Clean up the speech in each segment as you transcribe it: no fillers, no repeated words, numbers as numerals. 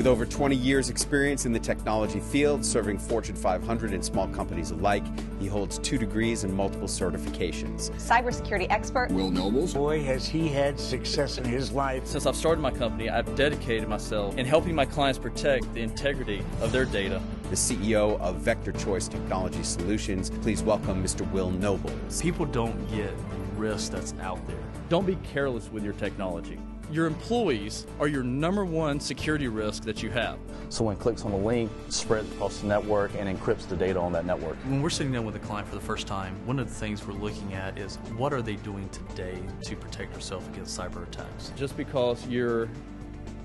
With over 20 years experience in the technology field, serving Fortune 500 and small companies alike, he holds 2 degrees and multiple certifications. Cybersecurity expert Will Nobles. Boy, has he had success in his life. Since I've started my company, I've dedicated myself in helping my clients protect the integrity of their data. The CEO of Vector Choice Technology Solutions. Please welcome Mr. Will Nobles. People don't get risk that's out there. Don't be careless with your technology. Your employees are your #1 security risk that you have. Someone clicks on a link, spreads across the network, and encrypts the data on that network. When we're sitting down with a client for the first time, one of the things we're looking at is what are they doing today to protect themselves against cyber attacks? Just because you're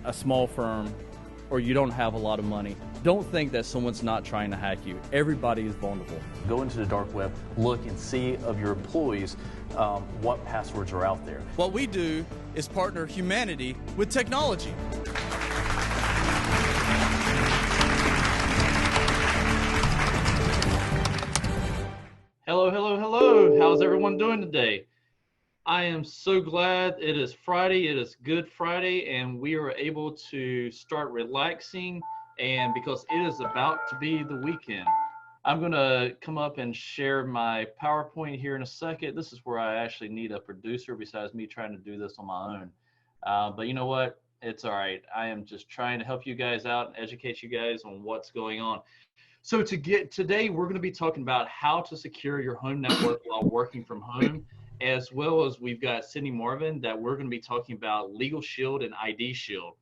a small firm or you don't have a lot of money, don't think that someone's not trying to hack you. Everybody is vulnerable. Go into the dark web, look and see of your employees what passwords are out there. What we do is partner humanity with technology. Hello, hello, hello. How's everyone doing today? I am so glad it is Friday. It is Good Friday, and we are able to start relaxing, and because it is about to be the weekend. I'm going to come up and share my PowerPoint here in a second. This is where I actually need a producer besides me trying to do this on my own. But you know what? It's all right. I am just trying to help you guys out and educate you guys on what's going on. So today, we're going to be talking about how to secure your home network while working from home, as well as we've got Cindy Marvin that we're going to be talking about Legal Shield and ID Shield.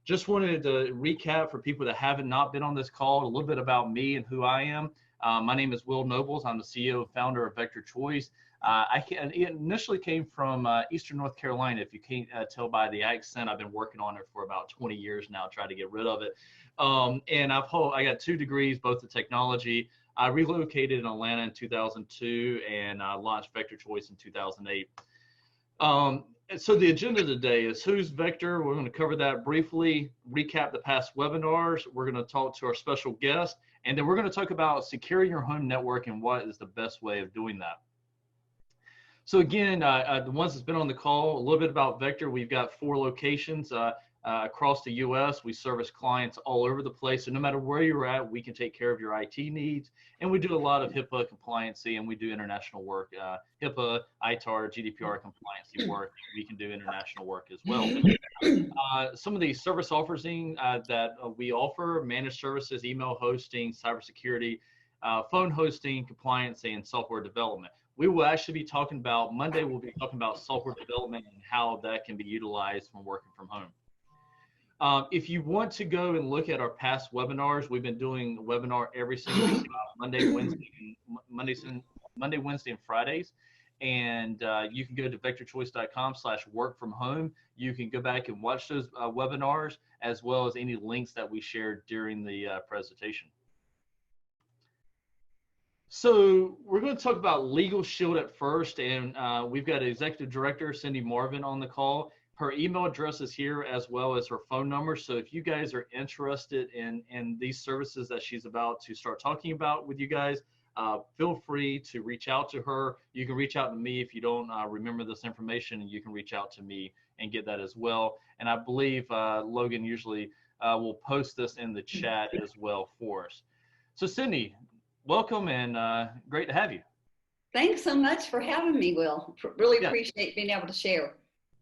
Just wanted to recap for people that haven't not been on this call a little bit about me and who I am. My name is Will Nobles. I'm the CEO and founder of Vector Choice. I initially came from Eastern North Carolina. If you can't tell by the accent, I've been working on it for about 20 years now, trying to get rid of it. And I got 2 degrees, both in technology. I relocated in Atlanta in 2002 and launched Vector Choice in 2008. So the agenda today is who's Vector. We're going to cover that briefly, recap the past webinars. We're going to talk to our special guest, and then we're going to talk about securing your home network and what is the best way of doing that. So again, the ones that's been on the call, a little bit about Vector. We've got 4 locations across the U.S. We service clients all over the place. So no matter where you're at, we can take care of your IT needs. And we do a lot of HIPAA compliancy, and we do international work, HIPAA, ITAR, GDPR compliancy work. We can do international work as well. Some of the service offering that we offer: managed services, email hosting, cybersecurity, phone hosting, compliance, and software development. We will actually be talking about, Monday, we'll be talking about software development and how that can be utilized when working from home. If you want to go and look at our past webinars, we've been doing a webinar every single week, Monday, Wednesday, and Fridays. And you can go to vectorchoice.com/work-from-home. You can go back and watch those webinars, as well as any links that we shared during the presentation. So we're going to talk about Legal Shield at first, and we've got Executive Director Cindy Marvin on the call. Her email address is here, as well as her phone number. So if you guys are interested in these services that she's about to start talking about with you guys, feel free to reach out to her. You can reach out to me if you don't remember this information, and you can reach out to me and get that as well. And I believe Logan usually will post this in the chat as well for us. So Cindy, welcome, and great to have you. Thanks so much for having me, Will. Really appreciate being able to share.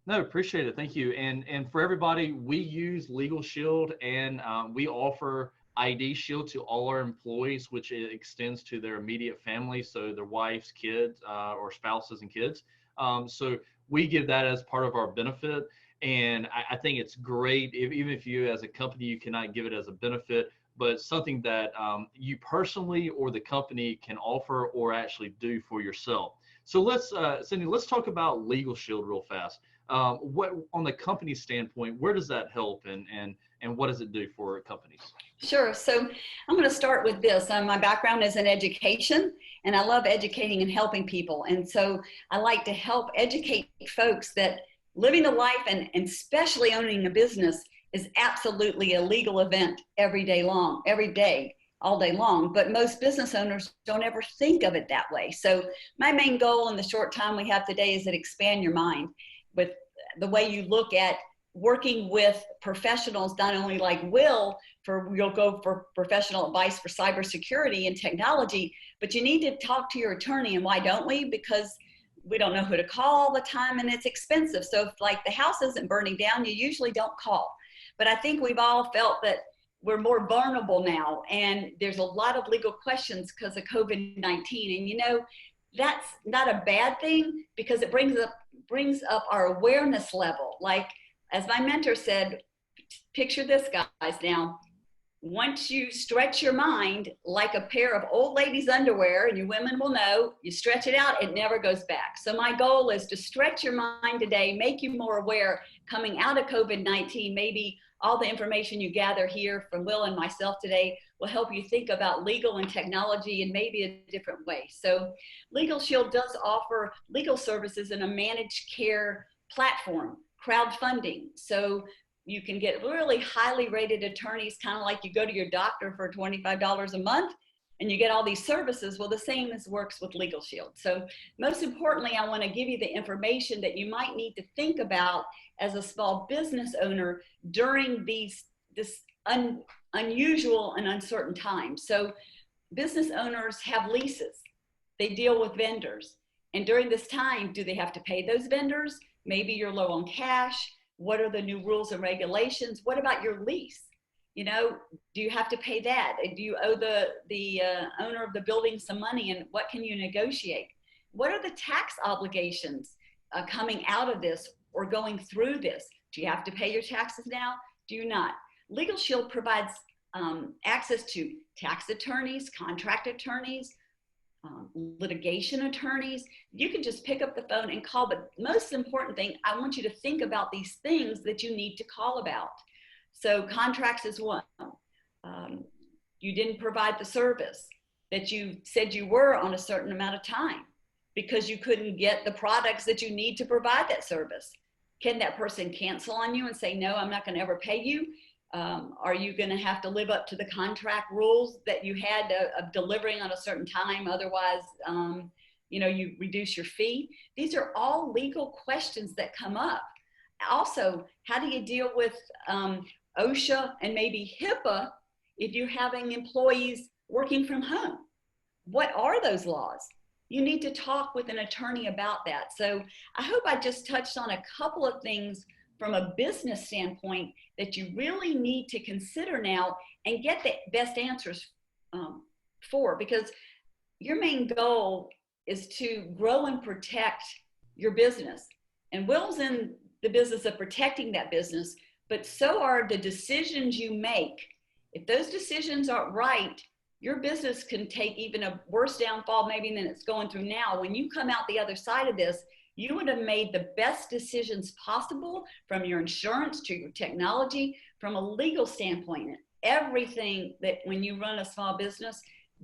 No, appreciate it. Thank you. And for everybody, we use Legal Shield, and we offer ID Shield to all our employees, which it extends to their immediate family, so their wives, kids, or spouses and kids. So we give that as part of our benefit. And I think it's great, even if you as a company, you cannot give it as a benefit, but something that you personally or the company can offer or actually do for yourself. So let's, Cindy, let's talk about Legal Shield real fast. What, on the company standpoint, where does that help, and what does it do for companies? Sure. So I'm going to start with this. My background is in education, and I love educating and helping people. And so I like to help educate folks that living a life, and especially owning a business, is absolutely a legal event every day, all day long. But most business owners don't ever think of it that way. So my main goal in the short time we have today is to expand your mind with the way you look at working with professionals, not only like Will, you'll go for professional advice for cybersecurity and technology, but you need to talk to your attorney. And why don't we? Because we don't know who to call all the time, and it's expensive. So if like the house isn't burning down, you usually don't call. But I think we've all felt that we're more vulnerable now, and there's a lot of legal questions because of COVID-19. And you know, that's not a bad thing, because it brings up our awareness level. Like, as my mentor said, picture this, guys. Now, once you stretch your mind like a pair of old ladies' underwear, and you women will know, you stretch it out, it never goes back. So my goal is to stretch your mind today, make you more aware coming out of COVID-19. Maybe all the information you gather here from Will and myself today will help you think about legal and technology in maybe a different way. So Legal Shield does offer legal services in a managed care platform, crowdfunding. So you can get really highly rated attorneys, kind of like you go to your doctor for $25 a month and you get all these services. Well, the same as works with Legal Shield. So most importantly, I want to give you the information that you might need to think about as a small business owner during this unusual and uncertain time. So business owners have leases. They deal with vendors. And during this time, do they have to pay those vendors? Maybe you're low on cash. What are the new rules and regulations? What about your lease? You know, do you have to pay that? Do you owe the owner of the building some money, and what can you negotiate? What are the tax obligations coming out of this or going through this? Do you have to pay your taxes now? Do you not? Legal Shield provides access to tax attorneys, contract attorneys, litigation attorneys. You can just pick up the phone and call, but most important thing, I want you to think about these things that you need to call about. So contracts is one. You didn't provide the service that you said you were on a certain amount of time because you couldn't get the products that you need to provide that service. Can that person cancel on you and say, no, I'm not going to ever pay you? Are you going to have to live up to the contract rules that you had of delivering on a certain time? Otherwise, you know, you reduce your fee. These are all legal questions that come up. Also, how do you deal with OSHA and maybe HIPAA if you're having employees working from home? What are those laws? You need to talk with an attorney about that. So I hope I just touched on a couple of things from a business standpoint that you really need to consider now and get the best answers for, because your main goal is to grow and protect your business. And Will's in the business of protecting that business, but so are the decisions you make. If those decisions aren't right, your business can take even a worse downfall maybe than it's going through now. When you come out the other side of this, you would have made the best decisions possible, from your insurance to your technology, from a legal standpoint. Everything that when you run a small business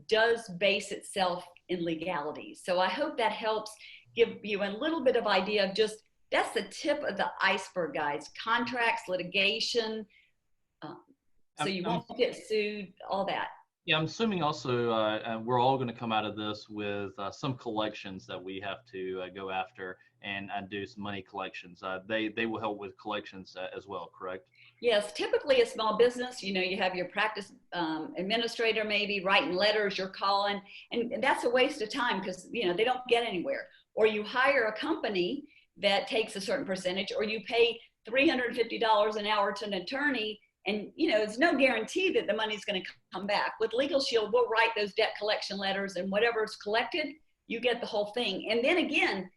does base itself in legality. So I hope that helps give you a little bit of idea of just, that's the tip of the iceberg, guys. Contracts, litigation, so you won't get sued, all that. Yeah, I'm assuming also we're all going to come out of this with some collections that we have to go after and do some money collections. They will help with collections as well, correct? Yes, typically a small business, you know, you have your practice administrator maybe writing letters, you're calling, and that's a waste of time because, you know, they don't get anywhere. Or you hire a company that takes a certain percentage, or you pay $350 an hour to an attorney. And, you know, it's no guarantee that the money's going to come back. With Legal Shield, we'll write those debt collection letters, and whatever's collected, you get the whole thing. And then again,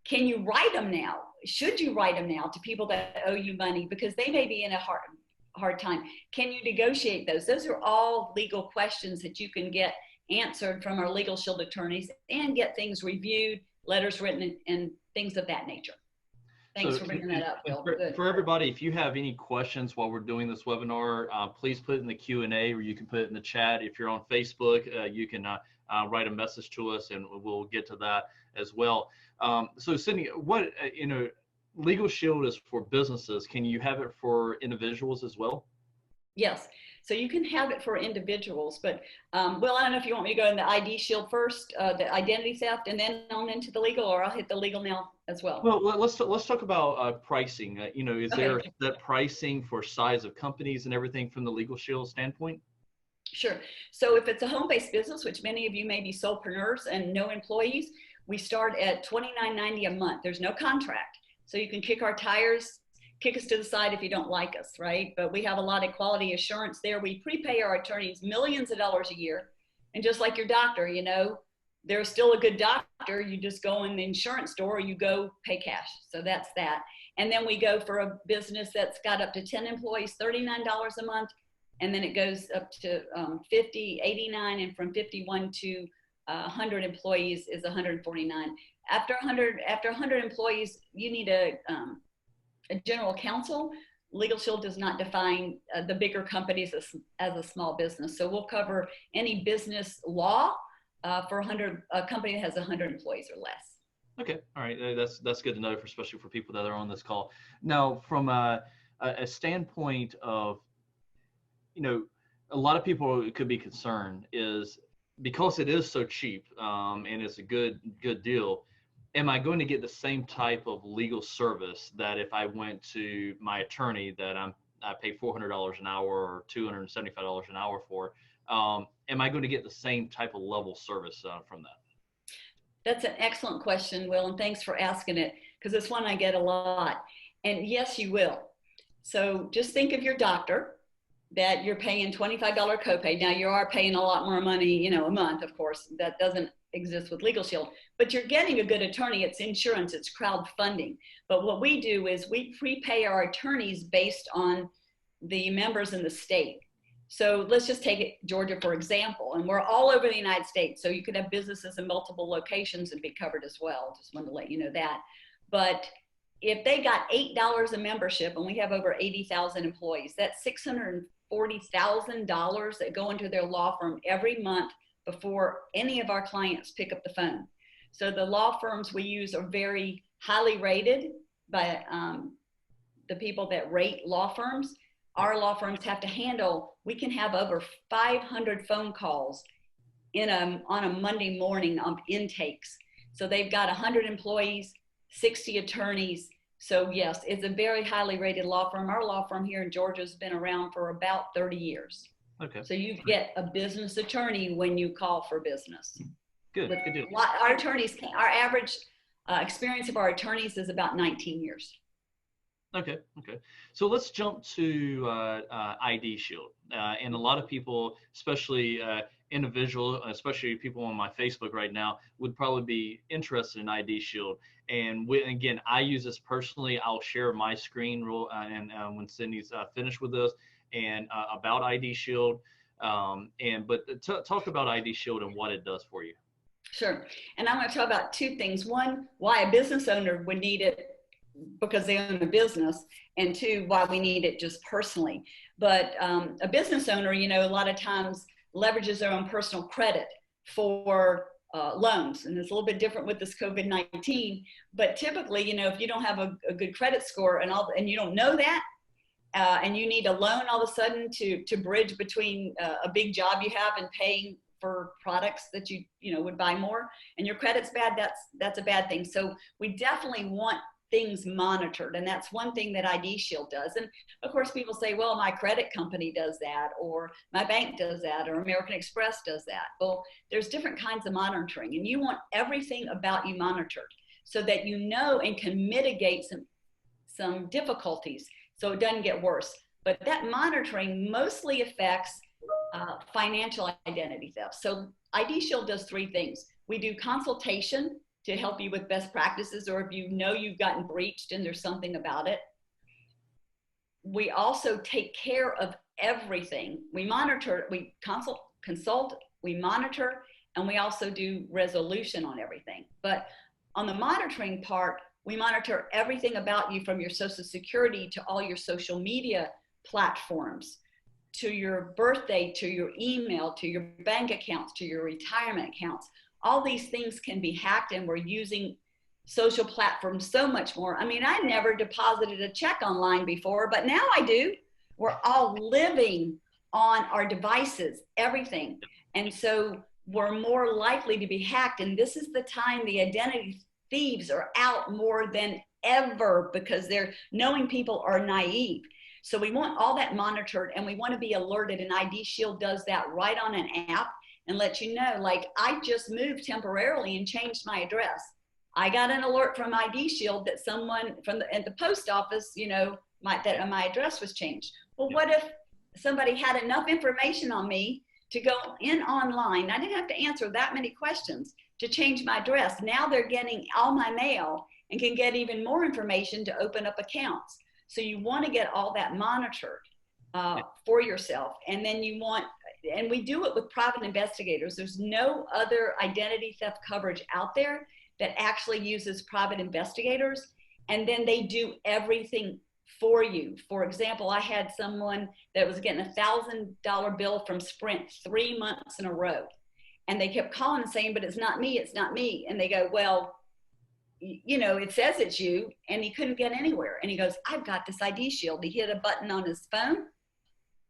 can you write them now? Should you write them now to people that owe you money because they may be in a hard time? Can you negotiate those? Those are all legal questions that you can get answered from our Legal Shield attorneys and get things reviewed, letters written, and things of that nature. Thanks for bringing that up, Will. For everybody, if you have any questions while we're doing this webinar, please put it in the Q&A, or you can put it in the chat. If you're on Facebook, you can write a message to us, and we'll get to that as well. So, Sydney, what you know, Legal Shield is for businesses. Can you have it for individuals as well? Yes. So you can have it for individuals, but Will, I don't know if you want me to go in the ID Shield first, the identity theft, and then on into the legal, or I'll hit the legal now as well. Well, let's talk about pricing. You know, is there Okay. that pricing for size of companies and everything from the Legal Shield standpoint? Sure. So if it's a home-based business, which many of you may be solopreneurs and no employees, we start at $29.90 a month. There's no contract. So you can kick our tires, kick us to the side if you don't like us, right? But we have a lot of quality assurance there. We prepay our attorneys millions of dollars a year. And just like your doctor, you know, there's still a good doctor. You just go in the insurance store or you go pay cash. So that's that. And then we go for a business that's got up to 10 employees, $39 a month. And then it goes up to 50, 89, and from 51 to 100 employees is 149. After 100 employees, you need a general counsel. Legal Shield does not define the bigger companies as a small business. So we'll cover any business law for a company that has 100 employees or less. Okay, all right, that's good to know, especially for people that are on this call. Now, from a standpoint of, you know, a lot of people could be concerned is because it is so cheap and it's a good deal. Am I going to get the same type of legal service that if I went to my attorney that I pay $400 an hour or $275 an hour for? Am I going to get the same type of level service from that? That's an excellent question, Will, and thanks for asking it, because it's one I get a lot. And yes, you will. So just think of your doctor that you're paying $25 copay. Now you are paying a lot more money, you know, a month, of course. That doesn't exist with Legal Shield, but you're getting a good attorney. It's insurance, it's crowdfunding. But what we do is we prepay our attorneys based on the members in the state. So let's just take it, Georgia, for example, and we're all over the United States. So you could have businesses in multiple locations and be covered as well. Just wanted to let you know that. But if they got $8 a membership and we have over 80,000 employees, that's $640,000 that go into their law firm every month before any of our clients pick up the phone. So the law firms we use are very highly rated by the people that rate law firms. Our law firms have to handle, we can have over 500 phone calls on a Monday morning on intakes. So they've got 100 employees, 60 attorneys. So yes, it's a very highly rated law firm. Our law firm here in Georgia has been around for about 30 years. Okay. So you get a business attorney when you call for business. Good deal. Our attorneys, our average experience of our attorneys is about 19 years. Okay. So let's jump to ID Shield. And a lot of people, especially individuals, especially people on my Facebook right now, would probably be interested in ID Shield. And again, I use this personally. I'll share my screen and when Cindy's finished with this and about ID Shield. But talk about ID Shield and what it does for you. Sure. And I'm going to talk about two things. One, why a business owner would need it because they own a business, and two, why we need it just personally. But a business owner, you know, a lot of times leverages their own personal credit for loans. And it's a little bit different with this COVID-19, but typically, you know, if you don't have a good credit score and you don't know that, and you need a loan all of a sudden to bridge between a big job you have and paying for products that you know would buy more, and your credit's bad, that's a bad thing. So we definitely want things monitored, and that's one thing that ID Shield does. And of course people say, well, my credit company does that, or my bank does that, or American Express does that. Well, there's different kinds of monitoring, and you want everything about you monitored so that you know and can mitigate some difficulties so it doesn't get worse. But that monitoring mostly affects financial identity theft. So ID Shield does three things. We do consultation to help you with best practices, or if you know you've gotten breached and there's something about it. We also take care of everything. We monitor, we consult, we monitor, and we also do resolution on everything. But on the monitoring part, we monitor everything about you, from your Social Security to all your social media platforms, to your birthday, to your email, to your bank accounts, to your retirement accounts. All these things can be hacked, and we're using social platforms so much more. I mean, I never deposited a check online before, but now I do. We're all living on our devices, everything. And so we're more likely to be hacked. And this is the time the identity thieves are out more than ever because they're knowing people are naive. So we want all that monitored, and we want to be alerted. And ID Shield does that right on an app and let you know, like, I just moved temporarily and changed my address. I got an alert from ID Shield that someone from at the post office, you know, that my address was changed. Well, what if somebody had enough information on me to go in online? I didn't have to answer that many questions to change my address. Now they're getting all my mail and can get even more information to open up accounts. So you want to get all that monitored for yourself. And then you want, and we do it with private investigators. There's no other identity theft coverage out there that actually uses private investigators. And then they do everything for you. For example, I had someone that was getting $1,000 bill from Sprint 3 months in a row. And they kept calling and saying, but it's not me, it's not me. And they go, well, you know, it says it's you. And he couldn't get anywhere. And he goes, I've got this ID Shield. He hit a button on his phone,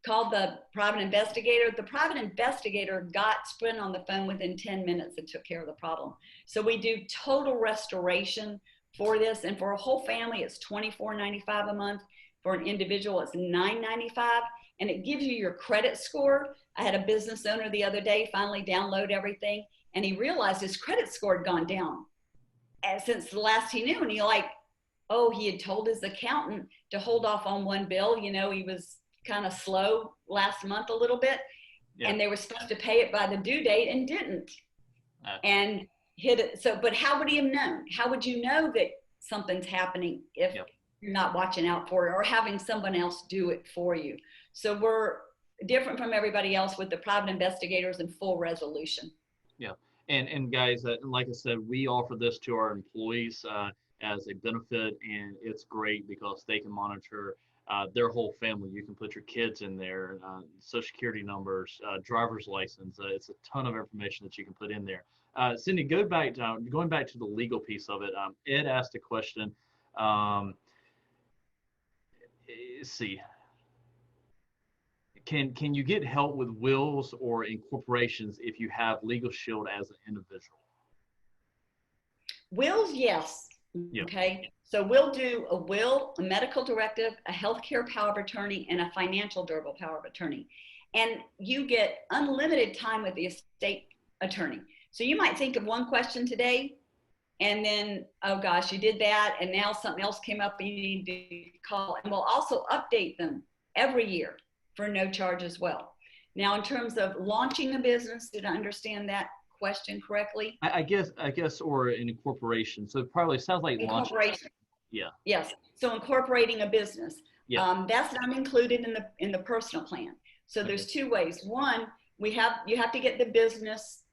called the private investigator. The private investigator got Sprint on the phone within 10 minutes and took care of the problem. So we do total restoration for this. And for a whole family, it's $24.95 a month. For an individual, it's $9.95. And it gives you your credit score. I had a business owner the other day finally download everything, and he realized his credit score had gone down since the last he knew. And he he had told his accountant to hold off on one bill. You know, he was kind of slow last month a little bit, and they were supposed to pay it by the due date and didn't, and hit it. So, but how would he have known? How would you know that something's happening if you're not watching out for it or having someone else do it for you? So we're different from everybody else with the private investigators and full resolution. Yeah. And guys, like I said, we offer this to our employees as a benefit, and it's great because they can monitor their whole family. You can put your kids in there, social security numbers, driver's license. It's a ton of information that you can put in there. Cindy, going back to the legal piece of it, Ed asked a question. Let's see. Can you get help with wills or incorporations if you have Legal Shield as an individual? Wills, yes. Yep. Okay. So we'll do a will, a medical directive, a healthcare power of attorney, and a financial durable power of attorney. And you get unlimited time with the estate attorney. So you might think of one question today, and then, oh gosh, you did that, and now something else came up and you need to call. And we'll also update them every year for no charge as well. Now, in terms of launching a business, did I understand that question correctly? I guess, or an incorporation. So it probably sounds like incorporation. Yeah. Yes. So incorporating a business. Yeah. That's not included in the personal plan. So there's two ways. One, you have to get the business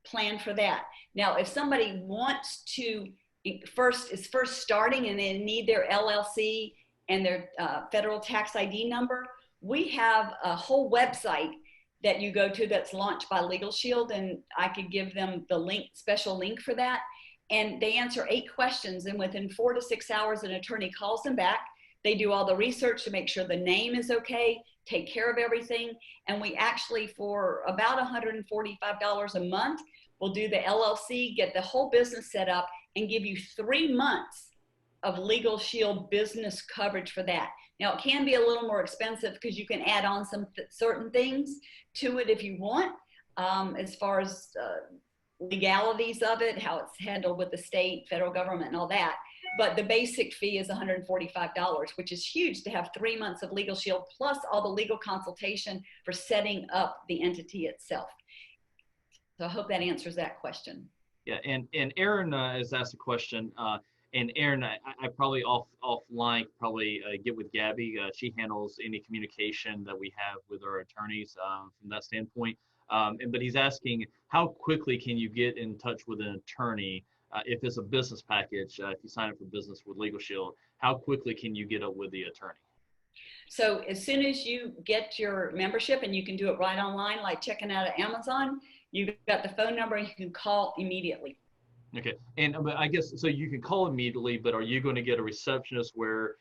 plan for that. Now, if somebody wants to is first starting and they need their LLC and their federal tax ID number, we have a whole website that you go to that's launched by Legal Shield, and I could give them the special link for that. And they answer 8 questions, and within 4 to 6 hours, an attorney calls them back. They do all the research to make sure the name is okay, take care of everything. And we actually, for about $145 a month, we'll do the LLC, get the whole business set up, and give you 3 months of Legal Shield business coverage for that. Now, it can be a little more expensive because you can add on some certain things to it if you want, as far as legalities of it, how it's handled with the state, federal government, and all that. But the basic fee is $145, which is huge to have 3 months of Legal Shield plus all the legal consultation for setting up the entity itself. So I hope that answers that question. Yeah, and Aaron has asked a question. And Aaron, I probably offline get with Gabby. She handles any communication that we have with our attorneys from that standpoint. But he's asking, how quickly can you get in touch with an attorney if it's a business package? If you sign up for business with Legal Shield, how quickly can you get up with the attorney? So as soon as you get your membership, and you can do it right online, like checking out of Amazon, you've got the phone number, and you can call immediately. Okay, and I guess, so you can call immediately, but are you going to get a receptionist where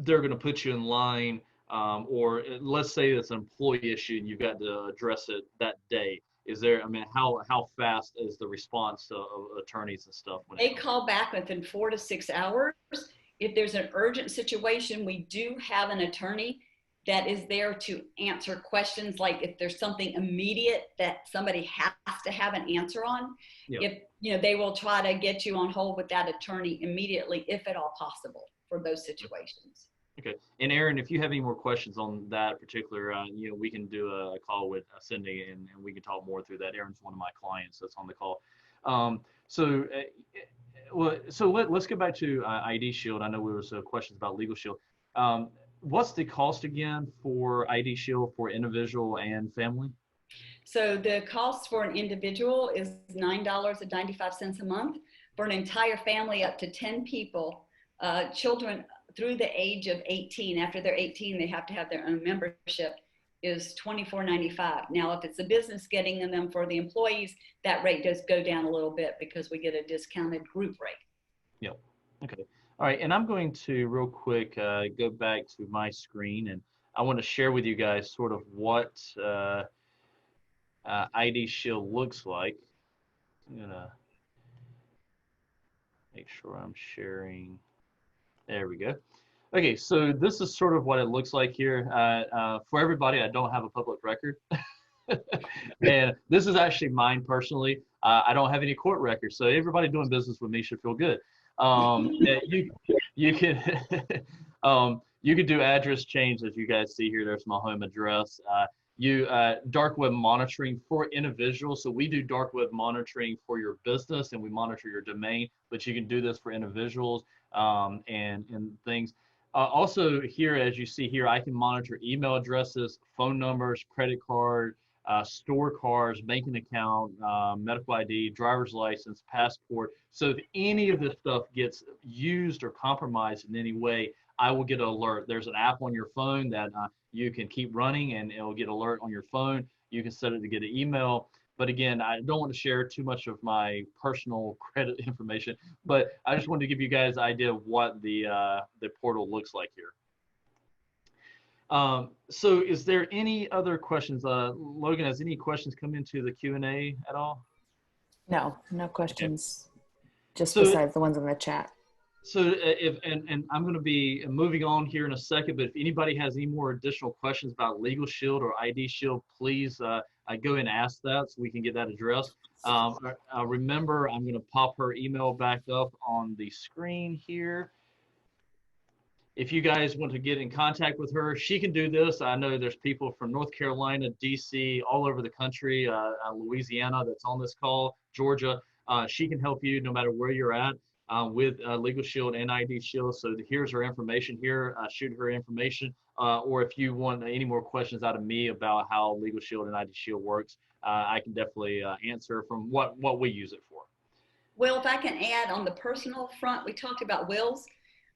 they're going to put you in line or let's say it's an employee issue and you've got to address it that day. Is there, I mean, how fast is the response of attorneys and stuff? They call back within 4 to 6 hours. If there's an urgent situation, we do have an attorney that is there to answer questions. Like if there's something immediate that somebody has to have an answer on, if, you know, they will try to get you on hold with that attorney immediately, if at all possible, for those situations. Okay. And Aaron, if you have any more questions on that particular, you know, we can do a call with Cindy and we can talk more through that. Aaron's one of my clients that's on the call. So let's get back to ID Shield. I know there was questions about Legal Shield. What's the cost again for ID Shield for individual and family? So the cost for an individual is $9.95 a month. For an entire family, up to 10 people, children through the age of 18. After they're 18, they have to have their own membership, is $24.95. Now, if it's a business getting them for the employees, that rate does go down a little bit because we get a discounted group rate. Yep. Okay. All right. And I'm going to real quick go back to my screen, and I want to share with you guys sort of what ID Shield looks like. I'm going to make sure I'm sharing. There we go. Okay, so this is sort of what it looks like here. For everybody, I don't have a public record. And this is actually mine personally. I don't have any court records, so everybody doing business with me should feel good. You can you can do address change, as you guys see here. There's my home address. Dark web monitoring for individuals. So we do dark web monitoring for your business, and we monitor your domain, but you can do this for individuals and things. Also here, as you see here, I can monitor email addresses, phone numbers, credit card, store cards, banking account, medical ID, driver's license, passport. So if any of this stuff gets used or compromised in any way, I will get an alert. There's an app on your phone that you can keep running, and it'll get alert on your phone. You can set it to get an email. But again, I don't want to share too much of my personal credit information, but I just wanted to give you guys an idea of what the portal looks like here. So is there any other questions? Logan, has any questions come into the Q&A at all? No questions, okay. Just so, besides the ones in the chat. So and I'm going to be moving on here in a second, but if anybody has any more additional questions about Legal Shield or ID Shield, please go and ask that so we can get that addressed. Remember, I'm going to pop her email back up on the screen here. If you guys want to get in contact with her, she can do this. I know there's people from North Carolina, DC, all over the country, Louisiana that's on this call, Georgia. She can help you no matter where you're at with Legal Shield and ID Shield. So here's her information here. Shoot her information. Or if you want any more questions out of me about how Legal Shield and ID Shield works, I can definitely answer from what we use it for. Well, if I can add on the personal front, we talked about wills.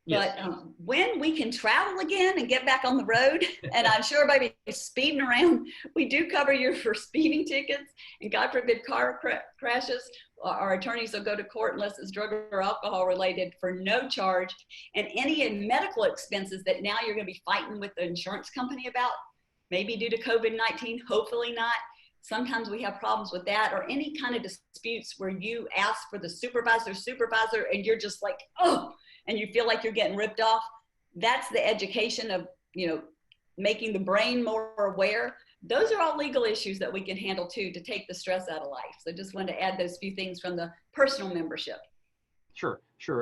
Yes. But when we can travel again and get back on the road, and I'm sure everybody is speeding around, we do cover you for speeding tickets and God forbid car crashes. Our attorneys will go to court unless it's drug or alcohol related for no charge. And any medical expenses that now you're going to be fighting with the insurance company about, maybe due to COVID-19, hopefully not. Sometimes we have problems with that, or any kind of disputes where you ask for the supervisor, and you're just like, oh, and you feel like you're getting ripped off. That's the education of, making the brain more aware. Those are all legal issues that we can handle too, to take the stress out of life. So just wanted to add those few things from the personal membership. Sure.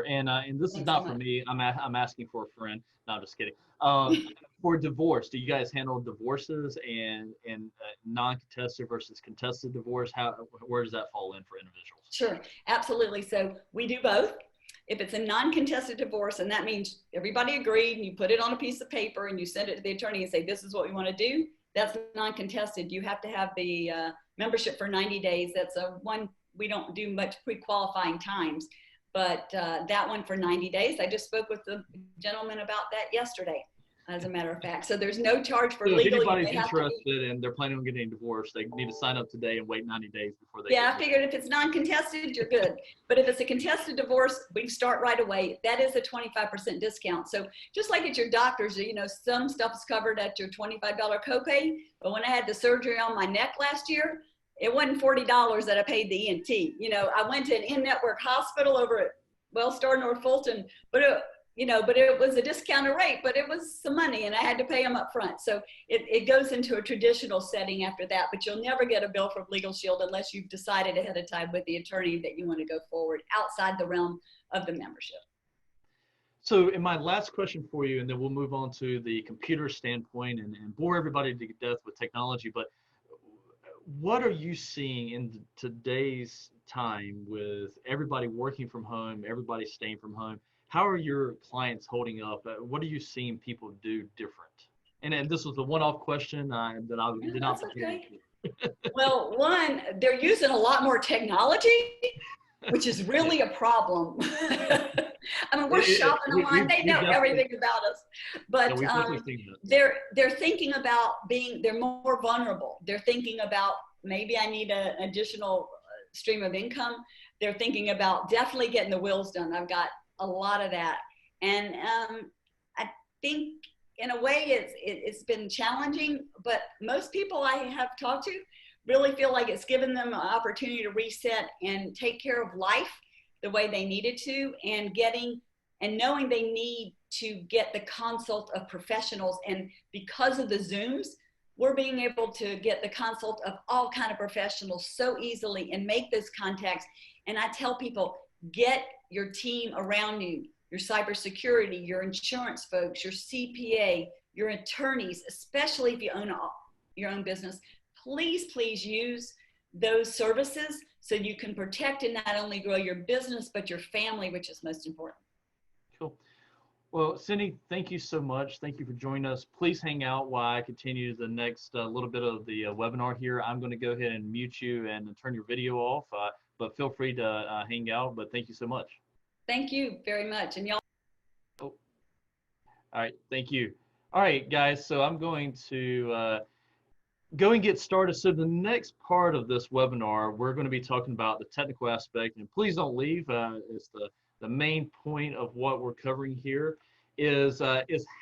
And this is not for me. I'm asking for a friend. No, I'm just kidding. For divorce, do you guys handle divorces and non-contested versus contested divorce? Where does that fall in for individuals? Sure, absolutely. So we do both. If it's a non-contested divorce, and that means everybody agreed, and you put it on a piece of paper and you send it to the attorney and say, this is what we want to do, that's non-contested. You have to have the membership for 90 days. That's one, we don't do much pre-qualifying times, but that one for 90 days. I just spoke with the gentleman about that yesterday. as a matter of fact. So there's no charge for So if legal. anybody's You may have to be- interested and they're planning on getting a divorce, they need to sign up today and wait 90 days before they Yeah, get I figured if it's non-contested, you're good. But if it's a contested divorce, we start right away. That is a 25% discount. So just like at your doctor's, you know, some stuff's covered at your $25 copay. But when I had the surgery on my neck last year, it wasn't $40 that I paid the ENT. You know, I went to an in-network hospital over at Wellstar North Fulton, but it was a discounted rate, but it was some money and I had to pay them up front. So it goes into a traditional setting after that, but you'll never get a bill from Legal Shield unless you've decided ahead of time with the attorney that you want to go forward outside the realm of the membership. So in my last question for you, and then we'll move on to the computer standpoint and bore everybody to death with technology, but what are you seeing in today's time with everybody working from home, everybody staying from home? How are your clients holding up? What are you seeing people do different? And this was a one-off question that I did not. That's okay. Well, one, they're using a lot more technology, which is really a problem. I mean, we're shopping online. They know everything about us, but they're thinking about they're more vulnerable. They're thinking about maybe I need an additional stream of income. They're thinking about definitely getting the wills done. I've got a lot of that. And I think in a way it's been challenging, but most people I have talked to really feel like it's given them an opportunity to reset and take care of life the way they needed to, and knowing they need to get the consult of professionals. And because of the Zooms, we're being able to get the consult of all kind of professionals so easily and make those contacts. And I tell people, get your team around you, your cybersecurity, your insurance folks, your CPA, your attorneys, especially if you own your own business. Please use those services so you can protect and not only grow your business, but your family, which is most important. Cool. Well, Cindy, thank you so much. Thank you for joining us. Please hang out while I continue the next little bit of the webinar here. I'm going to go ahead and mute you and turn your video off, but feel free to hang out. But thank you so much. Thank you very much. And y'all. Oh. All right. Thank you. All right, guys. So I'm going to go and get started. So the next part of this webinar, we're going to be talking about the technical aspect. And please don't leave. It's the main point of what we're covering here is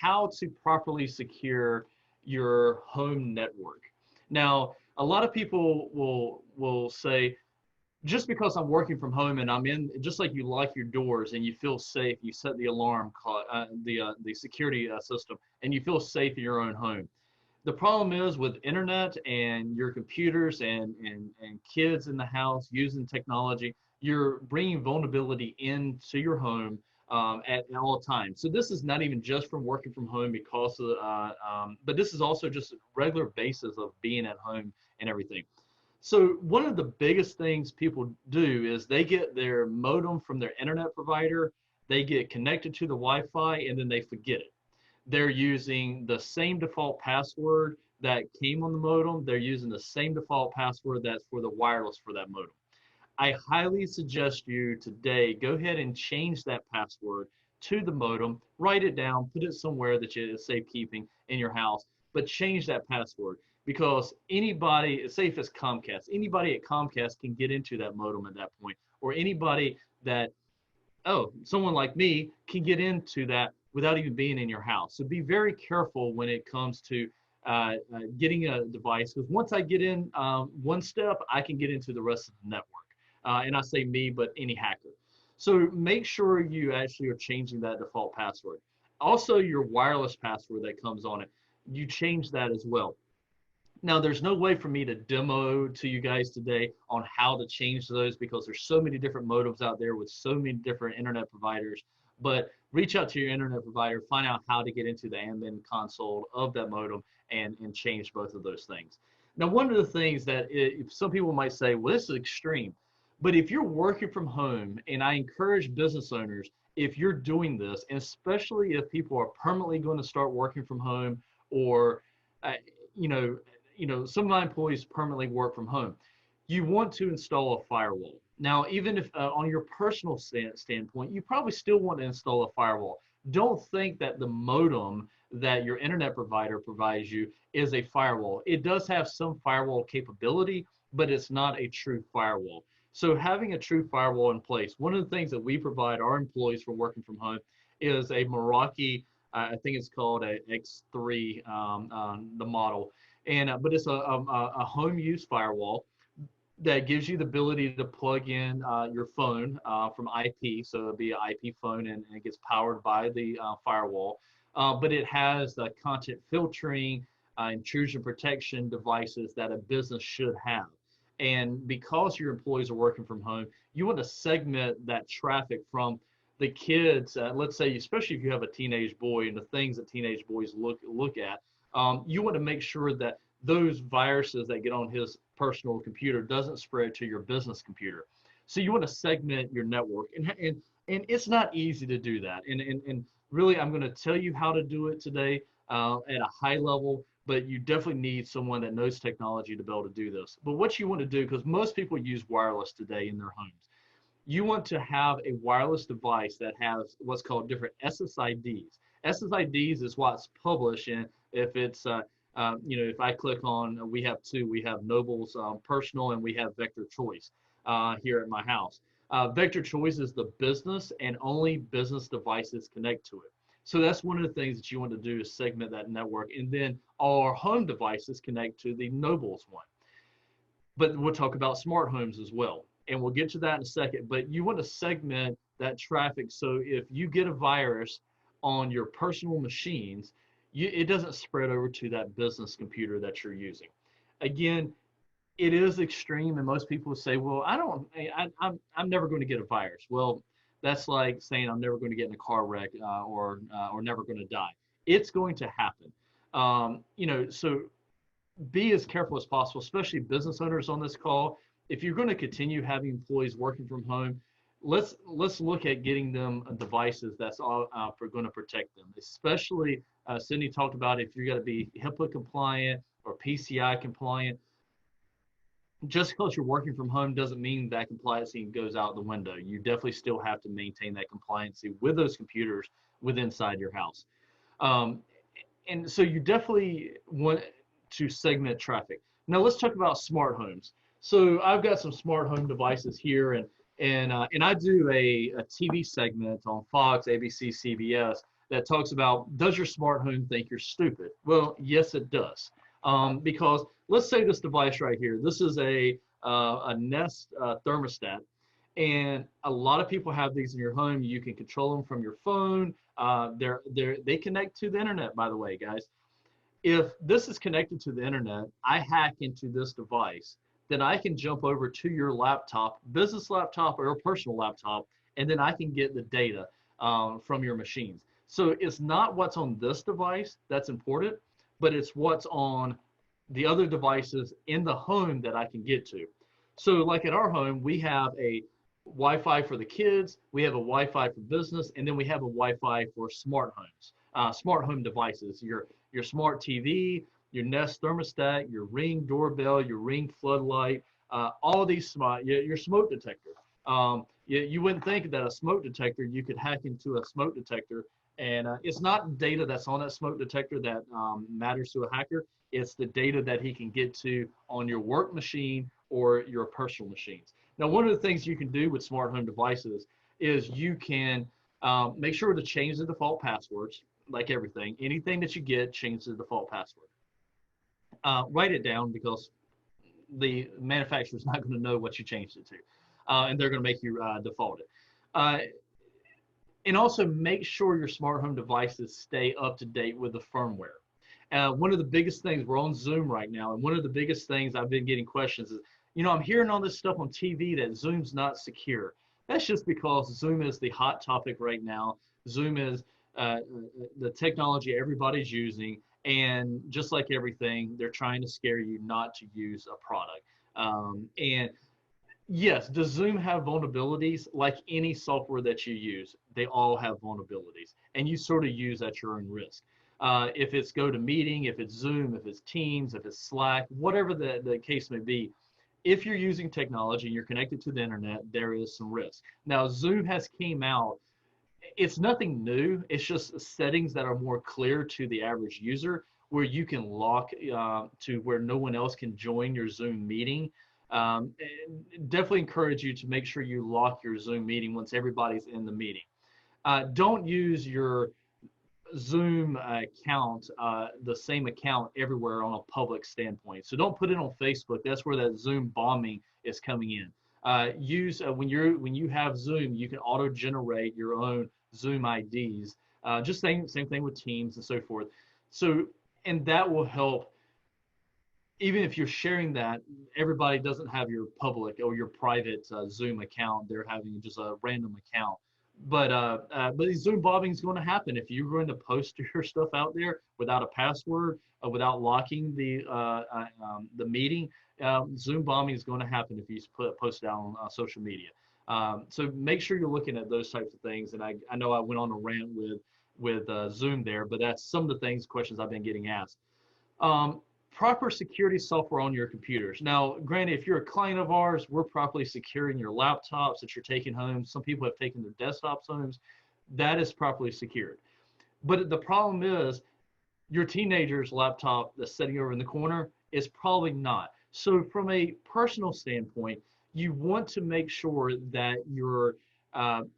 how to properly secure your home network. Now, a lot of people will say, just because I'm working from home and I'm in, just like you lock your doors and you feel safe, you set the alarm, the security system, and you feel safe in your own home. The problem is with internet and your computers and kids in the house using technology, you're bringing vulnerability into your home at all times. So this is not even just from working from home because of, but this is also just a regular basis of being at home and everything. So one of the biggest things people do is they get their modem from their internet provider, they get connected to the Wi-Fi, and then they forget it. They're using the same default password that came on the modem. They're using the same default password that's for the wireless for that modem. I highly suggest you today go ahead and change that password to the modem, write it down, put it somewhere that is safekeeping in your house, but change that password, because anybody, say if it's Comcast, anybody at Comcast can get into that modem at that point, or anybody that, someone like me can get into that without even being in your house. So be very careful when it comes to getting a device, because once I get in one step, I can get into the rest of the network. And I say me, but any hacker. So make sure you actually are changing that default password. Also, your wireless password that comes on it, you change that as well. Now, there's no way for me to demo to you guys today on how to change those, because there's so many different modems out there with so many different internet providers. But reach out to your internet provider, find out how to get into the admin console of that modem and change both of those things. Now, one of the things that some people might say, well, this is extreme. But if you're working from home, and I encourage business owners, if you're doing this, and especially if people are permanently going to start working from home, or some of my employees permanently work from home, you want to install a firewall. Now, even if on your personal standpoint, you probably still want to install a firewall. don't think that the modem that your internet provider provides you is a firewall. It does have some firewall capability, but it's not a true firewall. So having a true firewall in place, one of the things that we provide our employees for working from home is a Meraki, I think it's called a X3, the model, and but it's a home use firewall that gives you the ability to plug in your phone from IP. So it'll be an IP phone, and it gets powered by the firewall. But it has the content filtering, intrusion protection devices that a business should have. And because your employees are working from home, you want to segment that traffic from the kids. Let's say, especially if you have a teenage boy and the things that teenage boys look at, you want to make sure that those viruses that get on his personal computer doesn't spread to your business computer. So you want to segment your network, and it's not easy to do that. And really, I'm going to tell you how to do it today at a high level, but you definitely need someone that knows technology to be able to do this. But what you want to do, because most people use wireless today in their homes, you want to have a wireless device that has what's called different SSIDs. SSIDs is what's published, and if it's if I click on, we have two. We have Noble's Personal, and we have Vector Choice here at my house. Vector Choice is the business, and only business devices connect to it. So that's one of the things that you want to do is segment that network, and then all our home devices connect to the Noble's one. But we'll talk about smart homes as well, and we'll get to that in a second. But you want to segment that traffic, so if you get a virus on your personal machines, it doesn't spread over to that business computer that you're using. Again, it is extreme, and most people say, well, I'm never going to get a virus. Well, that's like saying I'm never going to get in a car wreck or never going to die. It's going to happen. So be as careful as possible, especially business owners on this call. If you're going to continue having employees working from home, let's look at getting them devices that's all going to protect them. Especially, Cindy talked about if you're going to be HIPAA compliant or PCI compliant. Just because you're working from home doesn't mean that compliancy goes out the window. You definitely still have to maintain that compliancy with those computers inside your house. And so you definitely want to segment traffic. Now let's talk about smart homes. So I've got some smart home devices here, and I do a TV segment on Fox, ABC, CBS that talks about, does your smart home think you're stupid? Well, yes, it does. Because let's say this device right here, this is a Nest thermostat, and a lot of people have these in your home. You can control them from your phone. They connect to the internet, by the way, guys. If this is connected to the internet, I hack into this device, then I can jump over to your laptop, business laptop or personal laptop, and then I can get the data from your machines. So it's not what's on this device that's important, but it's what's on the other devices in the home that I can get to. So like at our home, we have a Wi-Fi for the kids, we have a Wi-Fi for business, and then we have a Wi-Fi for smart homes, smart home devices, your smart TV, your Nest thermostat, your Ring doorbell, your Ring floodlight, all these smart, your smoke detector. You wouldn't think that a smoke detector, you could hack into a smoke detector, and it's not data that's on that smoke detector that matters to a hacker. It's the data that he can get to on your work machine or your personal machines. Now, one of the things you can do with smart home devices is you can make sure to change the default passwords, like everything. Anything that you get, change the default password. Write it down, because the manufacturer is not going to know what you changed it to, and they're going to make you default it. And also make sure your smart home devices stay up to date with the firmware. One of the biggest things, we're on Zoom right now, and one of the biggest things I've been getting questions is, I'm hearing all this stuff on TV that Zoom's not secure. That's just because Zoom is the hot topic right now. Zoom is the technology everybody's using, and just like everything, they're trying to scare you not to use a product. And yes, does Zoom have vulnerabilities? Like any software that you use, they all have vulnerabilities, and you sort of use at your own risk. If it's GoToMeeting, if it's Zoom, if it's Teams, if it's Slack, whatever the case may be, if you're using technology and you're connected to the internet, there is some risk. Now, Zoom has came out it's nothing new. It's just settings that are more clear to the average user, where you can lock to where no one else can join your Zoom meeting. And definitely encourage you to make sure you lock your Zoom meeting once everybody's in the meeting. Don't use your Zoom account, the same account everywhere on a public standpoint. So don't put it on Facebook. That's where that Zoom bombing is coming in. Use when you have Zoom, you can auto generate your own Zoom IDs. Just same thing with Teams and so forth. So, and that will help. Even if you're sharing that, everybody doesn't have your public or your private Zoom account. They're having just a random account. But Zoom bombing is going to happen if you're going to post your stuff out there without a password, without locking the meeting. Zoom bombing is going to happen if you post it out on social media. So make sure you're looking at those types of things. And I know I went on a rant with Zoom there, but that's some of the questions I've been getting asked. Proper security software on your computers. Now, granted, if you're a client of ours, we're properly securing your laptops that you're taking home. Some people have taken their desktops home. That is properly secured. But the problem is your teenager's laptop that's sitting over in the corner is probably not. So from a personal standpoint, you want to make sure that your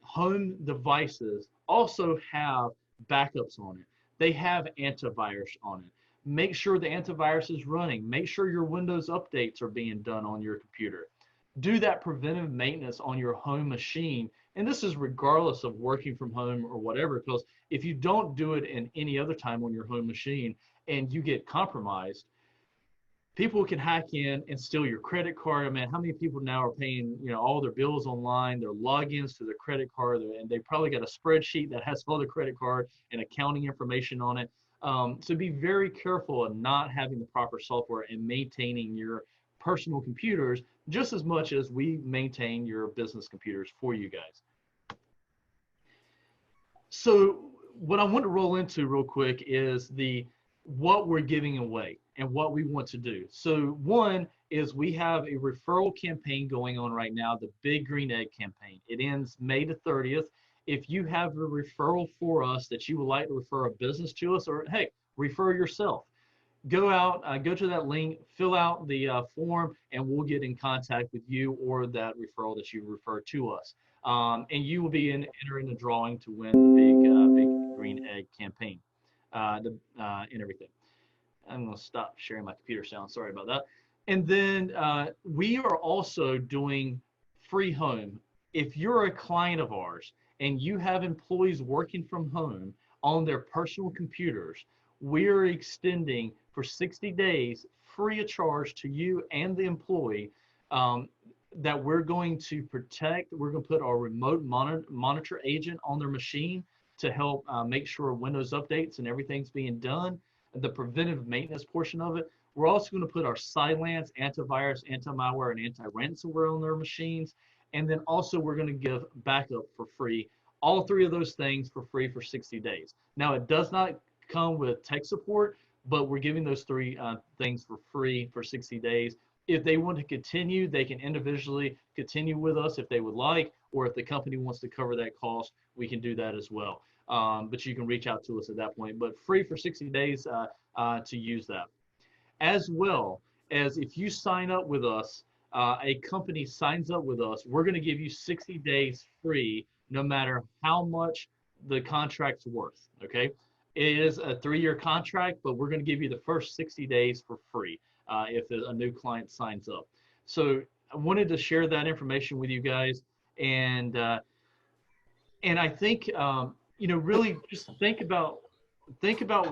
home devices also have backups on it. They have antivirus on it. Make sure the antivirus is running. Make sure your Windows updates are being done on your computer. Do that preventive maintenance on your home machine. And this is regardless of working from home or whatever, because if you don't do it in any other time on your home machine and you get compromised, people can hack in and steal your credit card. I mean, how many people now are paying, all their bills online, their logins to their credit card, and they probably got a spreadsheet that has all their credit card and accounting information on it. So be very careful of not having the proper software and maintaining your personal computers just as much as we maintain your business computers for you guys. So what I want to roll into real quick is what we're giving away and what we want to do. So one is we have a referral campaign going on right now, the Big Green Egg campaign. It ends May the 30th. If you have a referral for us that you would like to refer a business to us, or hey, refer yourself, go out, go to that link, fill out the form, and we'll get in contact with you or that referral that you refer to us. And you will be entering the drawing to win the Big Green Egg campaign and everything. I'm going to stop sharing my computer sound. Sorry about that. And then we are also doing free home. If you're a client of ours and you have employees working from home on their personal computers, we're extending for 60 days free of charge to you and the employee that we're going to protect. We're going to put our remote monitor agent on their machine to help make sure Windows updates and everything's being done. The preventive maintenance portion of it. We're also going to put our Silence, antivirus, anti-malware, and anti-ransomware on their machines. And then also we're going to give backup for free. All three of those things for free for 60 days. Now, it does not come with tech support, but we're giving those three things for free for 60 days. If they want to continue, they can individually continue with us if they would like, or if the company wants to cover that cost, we can do that as well. But you can reach out to us at that point, but free for 60 days to use that. As well as if you sign up with us, a company signs up with us, we're going to give you 60 days free, no matter how much the contract's worth, okay? It is a 3-year contract, but we're going to give you the first 60 days for free if a new client signs up. So I wanted to share that information with you guys, and I think really just think about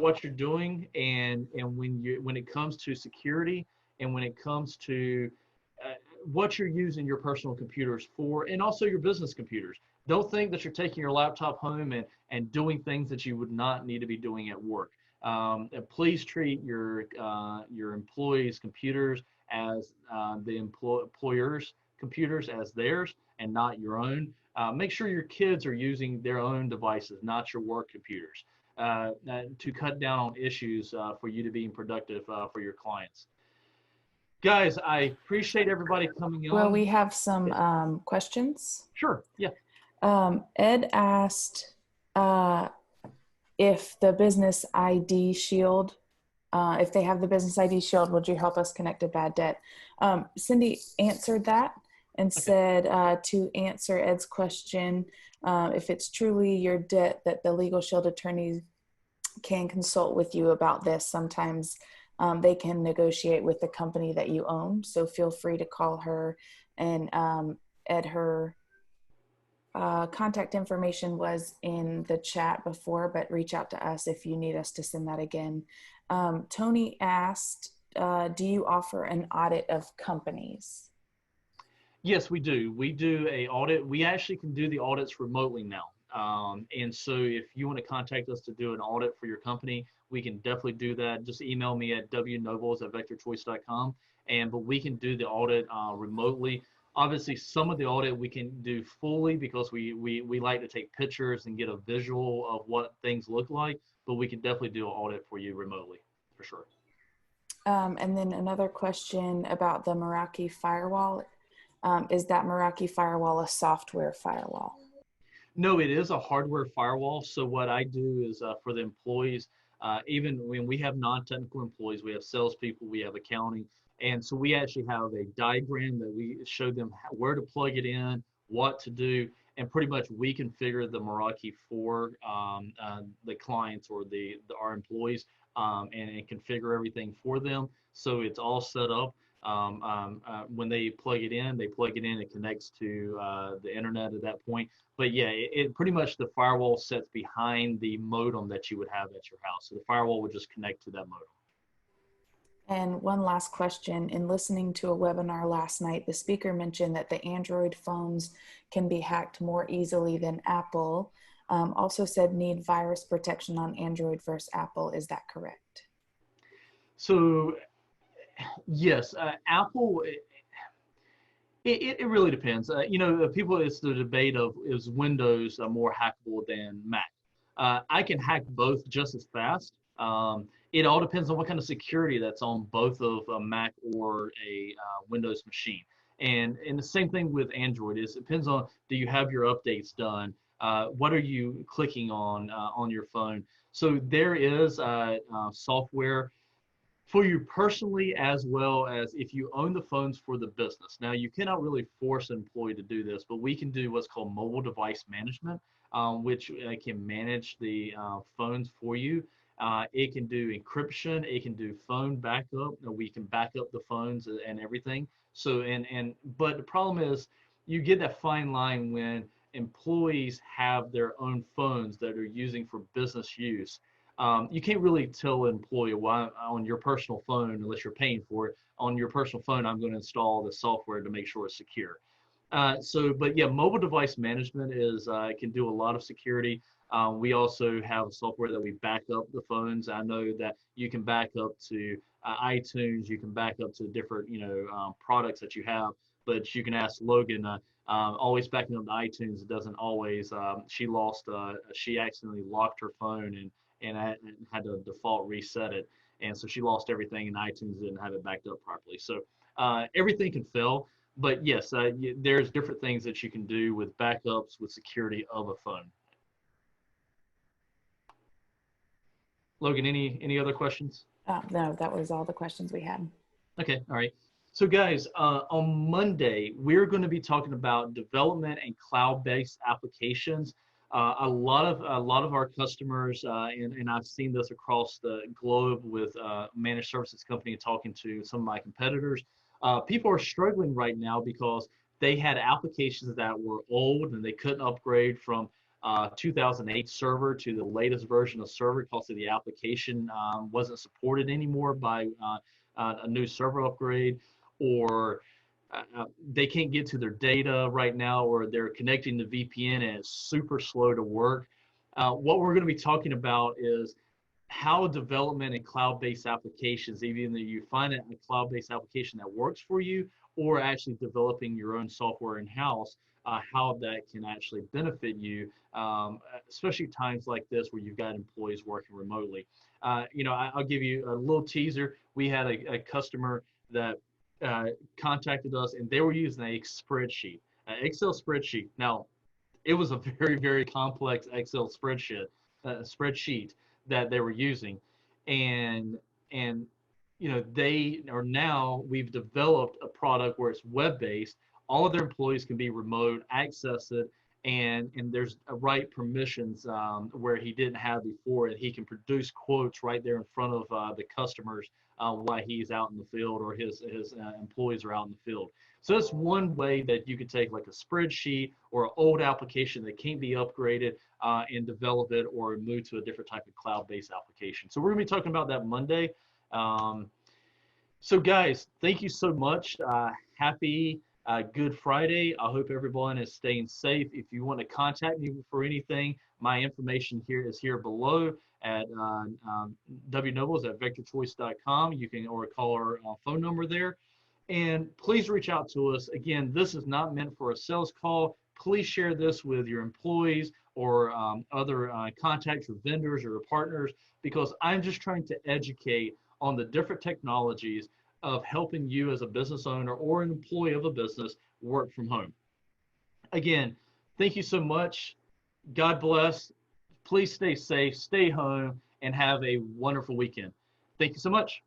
what you're doing, and when it comes to security, and when it comes to what you're using your personal computers for, and also your business computers. Don't think that you're taking your laptop home and doing things that you would not need to be doing at work. And please treat your employees' computers as the employer's computers as theirs and not your own. Make sure your kids are using their own devices, not your work computers, to cut down on issues for you to be productive for your clients. Guys, I appreciate everybody coming on. Well, we have some questions. Sure, yeah. Ed asked, If the business ID shield, if they have the business ID shield, would you help us connect a bad debt? Cindy answered that and said to answer Ed's question, if it's truly your debt, that the legal shield attorney can consult with you about this. Sometimes they can negotiate with the company that you own. So feel free to call her, and Ed, her contact information was in the chat before, but reach out to us if you need us to send that again. Tony asked, do you offer an audit of companies? Yes, we do. We do a audit. We actually can do the audits remotely now. And so if you want to contact us to do an audit for your company, we can definitely do that. Just email me at wnobles@vectorchoice.com, but we can do the audit remotely. Obviously, some of the audit we can do fully because we like to take pictures and get a visual of what things look like, but we can definitely do an audit for you remotely, for sure. And then another question about the Meraki firewall. Is that Meraki firewall a software firewall? No, it is a hardware firewall. So what I do is for the employees, even when we have non-technical employees, we have salespeople, we have accounting, and so we actually have a diagram that we show them where to plug it in, what to do, and pretty much we configure the Meraki for the clients or our employees, and configure everything for them. So it's all set up. When they plug it in, it connects to the internet at that point. But yeah, it pretty much, the firewall sits behind the modem that you would have at your house. So the firewall would just connect to that modem. And one last question. In listening to a webinar last night, the speaker mentioned that the Android phones can be hacked more easily than Apple. Also said need virus protection on Android versus Apple. Is that correct? So yes, Apple, it really depends. People, it's the debate of, is Windows more hackable than Mac? I can hack both just as fast. It all depends on what kind of security that's on both of a Mac or a Windows machine. And the same thing with Android is, it depends on, do you have your updates done? What are you clicking on your phone? So there is software for you personally, as well as if you own the phones for the business. Now, you cannot really force an employee to do this, but we can do what's called mobile device management, which can manage the phones for you. It can do encryption. It can do phone backup. We can back up the phones and everything. So, but the problem is, you get that fine line when employees have their own phones that are using for business use. You can't really tell an employee, why on your personal phone, unless you're paying for it, on your personal phone, I'm going to install the software to make sure it's secure. But yeah, mobile device management can do a lot of security. We also have software that we back up the phones. I know that you can back up to iTunes, you can back up to different, products that you have, but you can ask Logan, always backing up to iTunes, it doesn't always, she accidentally locked her phone and I had to default reset it. And so she lost everything, and iTunes didn't have it backed up properly. So everything can fail, but yes, there's different things that you can do with backups, with security of a phone. Logan, any other questions? No, that was all the questions we had. Okay, all right. So guys, on Monday, we're going to be talking about development and cloud-based applications. A lot of our customers, and I've seen this across the globe with managed services company, talking to some of my competitors, people are struggling right now because they had applications that were old and they couldn't upgrade from 2008 server to the latest version of server because the application wasn't supported anymore by a new server upgrade, or they can't get to their data right now, or they're connecting to VPN and it's super slow to work. What we're going to be talking about is how development and cloud-based applications, even though you find a cloud-based application that works for you, or actually developing your own software in-house, how that can actually benefit you, especially times like this where you've got employees working remotely. I'll give you a little teaser. We had a customer that contacted us, and they were using a spreadsheet, an Excel spreadsheet. Now, It was a very, very complex Excel spreadsheet that they were using. And they are now, we've developed a product where it's web-based. All of their employees can be remote, access it, and there's a right permissions where he didn't have before, and he can produce quotes right there in front of the customers while he's out in the field, or his employees are out in the field. So that's one way that you could take like a spreadsheet or an old application that can't be upgraded and develop it or move to a different type of cloud-based application. So we're gonna be talking about that Monday. So guys, thank you so much. Happy Good Friday. I hope everyone is staying safe. If you want to contact me for anything, my information is here below at wnobles at vectorchoice.com. You can, or call our phone number there. And please reach out to us. Again, this is not meant for a sales call. Please share this with your employees or other contacts or vendors or partners, because I'm just trying to educate on the different technologies of helping you as a business owner or an employee of a business work from home. Again, thank you so much. God bless. Please stay safe, stay home, and have a wonderful weekend. Thank you so much.